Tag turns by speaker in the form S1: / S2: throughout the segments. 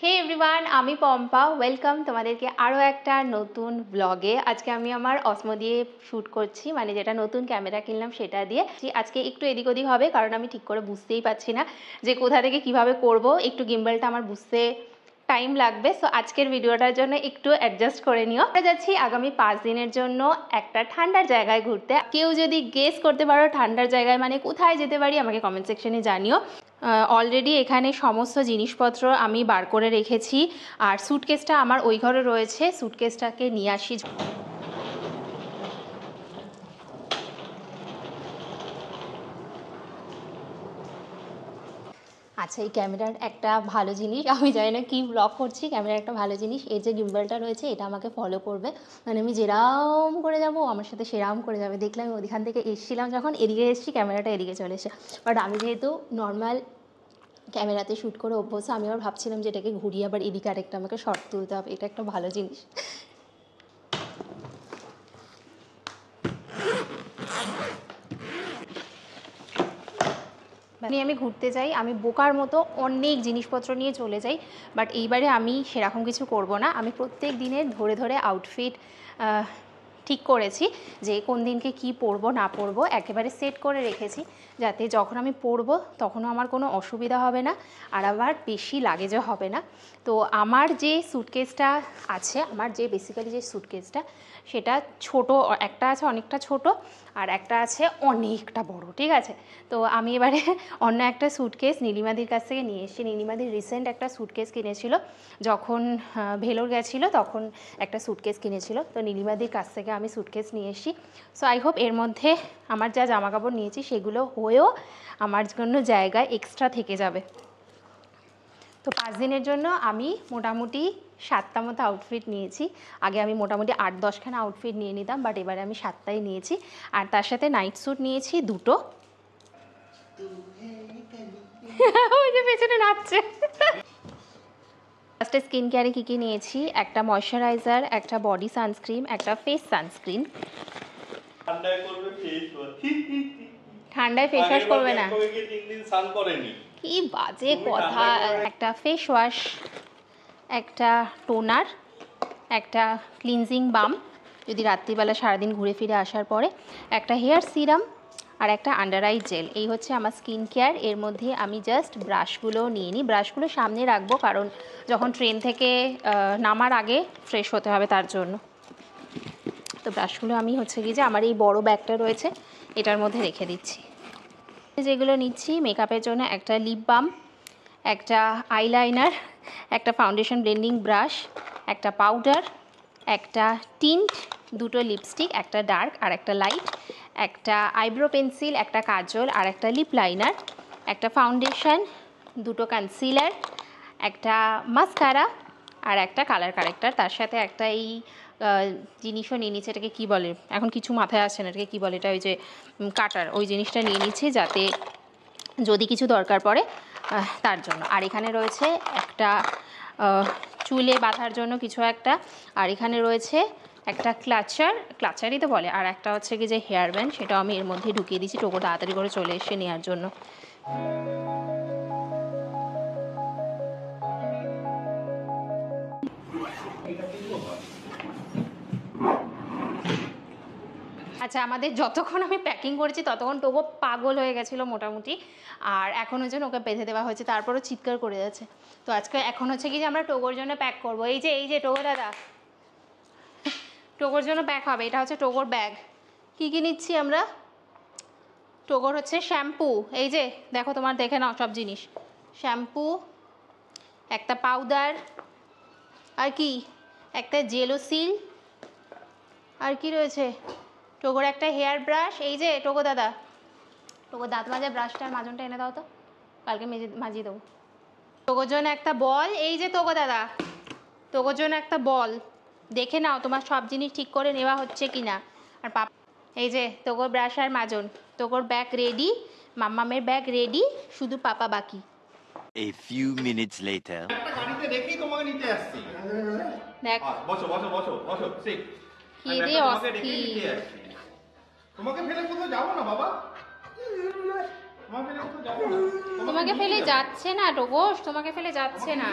S1: হে everyone, আমি Pampa. Welcome তোমাদেরকে আরও একটা নতুন ব্লগে। আজকে আমি আমার অসমো দিয়ে শ্যুট করছি, মানে যেটা নতুন ক্যামেরা কিনলাম সেটা দিয়ে। আজকে একটু এদিক ওদিক হবে কারণ আমি ঠিক করে বুঝতেই পারছি না যে কোথা থেকে কিভাবে করব। একটু গিম্বলটা আমার বুঝতে টাইম লাগবে, সো আজকের ভিডিওটার জন্য একটু অ্যাডজাস্ট করে নিও। আমরা যাচ্ছি আগামী 5 দিনের জন্য একটা ঠান্ডার জায়গায় ঘুরতে। কেউ যদি গেস করতে পারো ঠান্ডার জায়গায় মানে কোথায় যেতে পারি, আমাকে কমেন্ট সেকশনে জানিও। অলরেডি এখানে সমস্ত জিনিসপত্র আমি বার করে রেখেছি, আর স্যুটকেসটা আমার ওই ঘরে রয়েছে। স্যুটকেসটাকে নিয়ে আসি। আচ্ছা, এই ক্যামেরার একটা ভালো জিনিস, আমি জানি না কী ব্লগ করছি, ক্যামেরার একটা ভালো জিনিস এই যে গিম্বলটা রয়েছে, এটা আমাকে ফলো করবে। মানে আমি যেরাম করে যাব আমার সাথে সেরাম করে যাবে। দেখলাম আমি ওইখান থেকে এসেছিলাম, যখন এদিকে এসেছি ক্যামেরাটা এদিকে চলে এসে। বাট আমি যেহেতু নর্মাল ক্যামেরাতে শ্যুট করে অভ্যস্ত, আমি আবার ভাবছিলাম যে এটাকে ঘুরিয়ে আবার এদিকে আরেকটা আমাকে শর্ট তুলতে হবে। এটা একটা ভালো জিনিস। মানে আমি ঘুরতে যাই, আমি বোকার মতো অনেক জিনিসপত্র নিয়ে চলে যাই, বাট এইবারে আমি সেরকম কিছু করব না। আমি প্রত্যেক দিনের ধরে ধরে আউটফিট ঠিক করেছি যে কোন দিনকে কি পরবো না পরবো, একেবারে সেট করে রেখেছি যাতে যখন আমি পরবো তখনও আমার কোনো অসুবিধা হবে না, আর আবার বেশি লাগেজও হবে না। তো আমার যে স্যুটকেসটা আছে, আমার যে বেসিক্যালি যে স্যুটকেসটা, সেটা ছোট, একটা আছে অনেকটা ছোট আর একটা আছে অনেকটা বড়, ঠিক আছে। তো আমি এবারে অন্য একটা স্যুটকেস নীলিমাদির কাছ থেকে নিয়ে এসেছি। নীলিমাদির রিসেন্ট একটা স্যুটকেস কিনেছিল, যখন ভেলোর গেছিলো তখন একটা স্যুটকেস কিনেছিল। তো নীলিমাদির কাছ থেকে আমি স্যুটকেস নিয়ে এসেছি। সো আই হোপ এর মধ্যে আমার যা জামাকাপড় নিয়েছি সেগুলো হয়েও আমার জন্য জায়গায় এক্সট্রা থেকে যাবে। তো 5 দিনের জন্য আমি মোটামুটি 7টা মতো আউটফিট নিয়েছি। আগে আমি মোটামুটি 8-10খানা আউটফিট নিয়ে নিতাম, বাট এবারে আমি 7টাই নিয়েছি। আর তার সাথে নাইট স্যুট নিয়েছি 2টো। ওই যে পেছনে নাচছে। ফার্স্টে স্কিন কেয়ারে কী কী নিয়েছি, একটা ময়শ্চারাইজার, একটা বডি সানস্ক্রিন, একটা ফেস সানস্ক্রিন। ঠান্ডায় ফেস ওয়াশ করবে না, কি বাজে কথা। একটা ফেস ওয়াশ, একটা টোনার, একটা ক্লিনজিং বাম যদি রাত্রিবেলা সারাদিন ঘুরে ফিরে আসার পরে, একটা হেয়ার সিরাম আর একটা আন্ডার আই জেল। এই হচ্ছে আমার স্কিন কেয়ার। এর মধ্যে আমি জাস্ট ব্রাশগুলো নিয়ে নিই, ব্রাশগুলো সামনে রাখবো কারণ যখন ট্রেন থেকে নামার আগে ফ্রেশ হতে হবে তার জন্য। তো ব্রাশগুলো আমি হচ্ছে কি যে আমার এই বড় ব্যাগটা রয়েছে এটার মধ্যে রেখে দিচ্ছি। যেগুলো নিচ্ছি মেকআপের জন্য, একটা লিপ বাম, একটা আইলাইনার, একটা ফাউন্ডেশন ব্লেন্ডিং ব্রাশ, একটা পাউডার, একটা টিন্ট, 2টো লিপস্টিক, একটা ডার্ক আর একটা লাইট, একটা আইব্রো পেন্সিল, একটা কাজল আর একটা লিপ লাইনার, একটা ফাউন্ডেশন, 2টো কনসিলার, একটা মাস্কারা আর একটা কালার কারেক্টার। তার সাথে একটা এই জিনিসও নিয়ে নিচ্ছে, এটাকে কী বলে এখন কিছু মাথায় আসছে না, এটাকে কী বলে, এটা ওই যে কাটার, ওই জিনিসটা নিয়ে নিচ্ছে যাতে যদি কিছু দরকার পড়ে তার জন্য। আর এখানে রয়েছে একটা চুলে বাঁধার জন্য কিছু একটা, আর এখানে রয়েছে একটা ক্লাচারই তো বলে, আর একটা হচ্ছে কি যে হেয়ার ব্যান্ড, সেটাও আমি এর মধ্যে ঢুকিয়ে দিচ্ছি টোকো তাড়াতাড়ি করে চলে এসে নেওয়ার জন্য। আচ্ছা, আমাদের যতক্ষণ আমি প্যাকিং করেছি ততক্ষণ টোকো পাগল হয়ে গেছিলো মোটামুটি, আর এখন হচ্ছে ওকে বেঁধে দেওয়া হয়েছে, তারপরও চিৎকার করে যাচ্ছে। তো আজকে এখন হচ্ছে কি যে আমরা টোকোর জন্য প্যাক করবো। এই যে টোকো দাদা, টোকোর জন্য প্যাক হবে। এটা হচ্ছে টোকোর ব্যাগ। কী কী নিচ্ছি আমরা, টোকোর হচ্ছে শ্যাম্পু, এই যে দেখো তোমার দেখে নাও সব জিনিস, শ্যাম্পু, একটা পাউডার, আর কি একটা জেলোসিল, আর কি রয়েছে টোকোর একটা হেয়ার ব্রাশ। এই যে টোকো দাদা, টোকো দাঁত মাজার ব্রাশটার মাজনটা এনে দাও তো, কালকে মাজিয়ে দেবো। টোকোর জন্য একটা বল, এই যে টোকো দাদা, টোকোর জন্য একটা বল, দেখে নাও তোমার সব জিনিস ঠিক করে নেওয়া হচ্ছে কি না। আর এই যে টোকোর ব্রাশ আর মাজন, টোকোর ব্যাগ রেডি, মাম্মামের ব্যাগ রেডি, শুধু পাপা বাকি।
S2: A few minutes later.
S3: গাড়িতে রেখেই তোমাকে নিতে আসছি।
S1: দেখ
S3: বসো বসো বসো বসো ঠিক।
S1: কি রে অস্থির।
S3: তোমাকে ফেলে কোথাও যাবো না বাবা।
S1: তোমাকে ফেলে যাচ্ছে না ডোগোস, তোমাকে ফেলে যাচ্ছে না।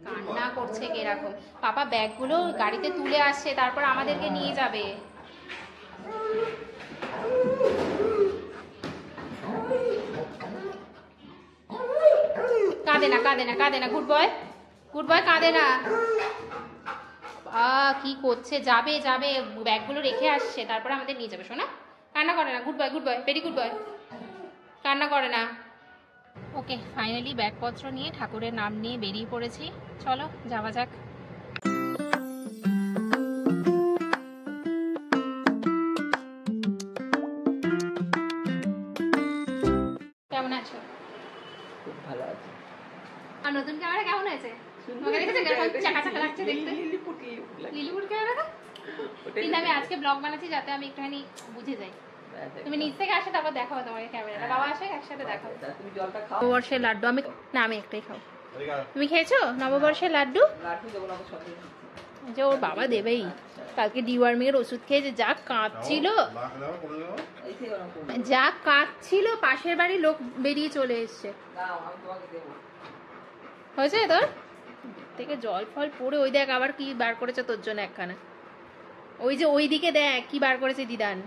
S1: কান্না করছে কিরকম। পাপা ব্যাগগুলো গাড়িতে তুলে আসছে, তারপর আমাদেরকে নিয়ে যাবে। কাঁদে না, কাঁদে না, কাঁদে না, গুড বয়, গুড বয়, কাঁদে না। কি করছে, যাবে যাবে, ব্যাগগুলো রেখে আসছে, তারপরে আমাদের নিয়ে যাবে। শোনা, কান্না করে না, good boy, good boy, very good boy, কান্না করে না। ওকে, ফাইনালি ব্যাগপত্র নিয়ে ঠাকুরের নাম নিয়ে বেরিয়ে পড়েছি। চলো যাওয়া যাক। কেমন আছো?
S4: খুব ভালো আছে।
S1: আর নতুন ক্যামেরা কেমন হয়েছে? তোমাকে দেখেছো কেমন চাকা চাকা লাগছে দেখতে? লিলিপুট ক্যামেরাটা? কিন্তু আমি আজকে ব্লগ বানাচ্ছি যাতে আমি একটুখানি বুঝে যাই। তুমি নিচ থেকে আসো, তারপর দেখাবো তোমাকে ক্যামেরাটা। বাবা আসে, একসাথে দেখাবো।
S4: তুমি জলটা খাও।
S1: নববর্ষের লাড্ডু আমি না, আমি একটাই খাও। তুমি খেয়েছো নববর্ষের লাড্ডু?
S4: লাঠি দেবো না সঙ্গে।
S1: যে ওর বাবা দেবেই। কালকে ডিওয়ার্মিং এর ওষুধ খেয়েছে, যা কাঁদছিল, যা কাঁদছিল, পাশের বাড়ির লোক বেরিয়ে চলে এসছে।
S4: আমি তোমাকে দেবো।
S1: হয়েছে তোর থেকে জল ফল পড়ে? ওই দেখ আবার কি বার করেছে তোর জন্য একখানা। ওই যে ওই দিকে দেখ কি বার করেছে দিদান।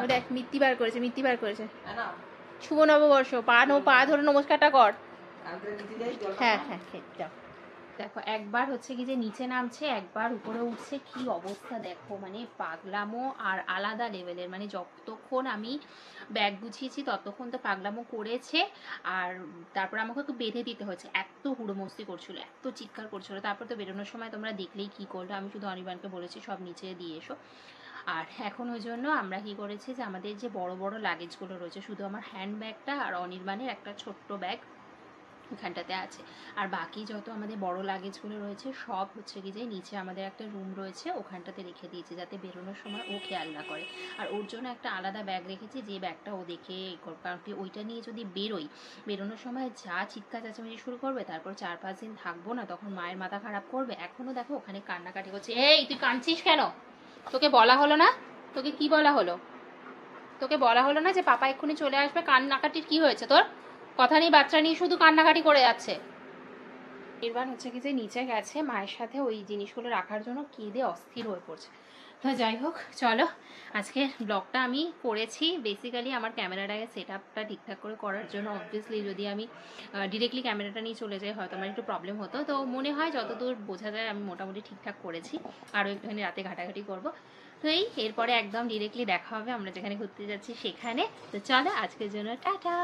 S1: ওই দেখ মিত্তি বার করেছে, মিত্তি বার করেছে। শুভ নববর্ষ। পা ধরে নমস্কারটা কর। হ্যাঁ হ্যাঁ, যাও। দেখো একবার হচ্ছে কি যে নিচে নামছে, একবার উপরে উঠছে, কি অবস্থা দেখো, মানে পাগলামো আর আলাদা লেভেলের। মানে যতক্ষণ আমি ব্যাগ গুছিয়েছি ততক্ষণ তো পাগলামো করেছে, আর তারপর আমাকে একটু বেঁধে দিতে হয়েছে। এত হুড়োমস্তি করছিল, এত চিৎকার করছিল। তারপর তো বেরোনোর সময় তোমরা দেখলেই কি করলো। আমি শুধু অনির্বাণকে বলেছি সব নিচে দিয়ে এসো। আর এখন ওই জন্য আমরা কি করেছি যে আমাদের যে বড় বড় লাগেজগুলো রয়েছে, শুধু আমার হ্যান্ড ব্যাগটা আর অনির্বাণের একটা ছোট্ট ব্যাগ ওখানটাতে আছে, আর বাকি যত আমাদের বড় লাগেজগুলো রয়েছে সব হচ্ছে কি যে নিচে আমাদের একটা রুম রয়েছে, ওখানটাতে রেখে দিয়েছে যাতে বেরোনোর সময় ও খেয়াল না করে। আর ওর জন্য একটা আলাদা ব্যাগ রেখেছি, যে ব্যাগটা ও দেখে, কারণ কি ওইটা নিয়ে যদি বেরোনোর সময় যা চিৎকার চেঁচামেচি শুরু করবে, তারপর 4-5 দিন থাকবো না, তখন মায়ের মাথা খারাপ করবে। এখনো দেখো ওখানে কান্নাকাটি করছে। এই তুই কাঁদছিস কেন? তোকে বলা হলো না? তোকে কি বলা হলো? তোকে বলা হলো না যে পাপা এক্ষুনি চলে আসবে? কান্নাকাটির কি হয়েছে তোর? কথা নেই, বাচ্চা নিয়ে শুধু কান্নাকাটি করে যাচ্ছে। নির্বাণ হচ্ছে কি যে নিচে গেছে মায়ের সাথে ওই জিনিসগুলো রাখার জন্য, কেঁদে অস্থির হয়ে পড়ছে। তো যাই হোক, চলো আজকে ব্লগটা আমি করেছি বেসিক্যালি আমার ক্যামেরাটাকে সেট আপটা ঠিকঠাক করে করার জন্য। অবভিয়াসলি যদি আমি ডিরেক্টলি ক্যামেরাটা নিয়ে চলে যাই হয়তো আমার একটু প্রবলেম হতো। তো মনে হয় যতদূর বোঝা যায় আমি মোটামুটি ঠিকঠাক করেছি। আরও একটুখানি রাতে ঘাটাঘাটি করবো। তো এরপরে একদম ডিরেক্টলি দেখা হবে আমরা যেখানে ঘুরতে যাচ্ছি সেখানে। তো চলো আজকের জন্য টাটা।